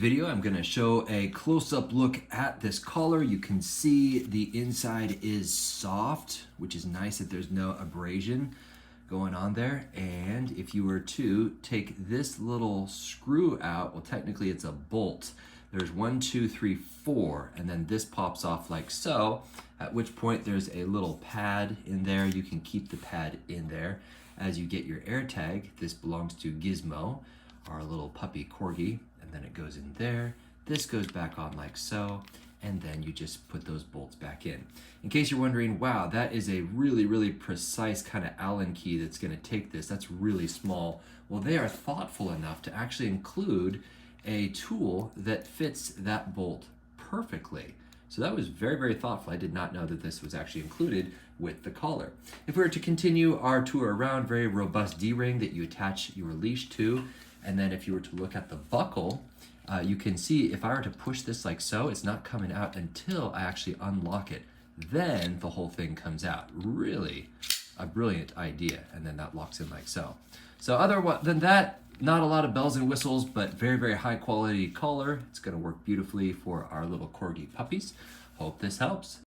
video, I'm going to show a close-up look at this collar. You can see the inside is soft, which is nice that there's no abrasion going on there. And if you were to take this little screw out, well, technically it's a bolt. There's 1, 2, 3, 4, and then this pops off like so, at which point there's a little pad in there. You can keep the pad in there. As you get your AirTag, this belongs to Gizmo, our little puppy corgi, and then it goes in there. This goes back on like so, and then you just put those bolts back in. In case you're wondering, wow, that is a really, really precise kind of Allen key that's gonna take this. That's really small. Well, they are thoughtful enough to actually include a tool that fits that bolt perfectly. So that was very, very thoughtful. I did not know that this was actually included with the collar. If we were to continue our tour around, very robust D-ring that you attach your leash to, and then if you were to look at the buckle, you can see if I were to push this like so, it's not coming out until I actually unlock it. Then the whole thing comes out. Really a brilliant idea. And then that locks in like so. So other than that, not a lot of bells and whistles, but very, very high quality collar. It's gonna work beautifully for our little corgi puppies. Hope this helps.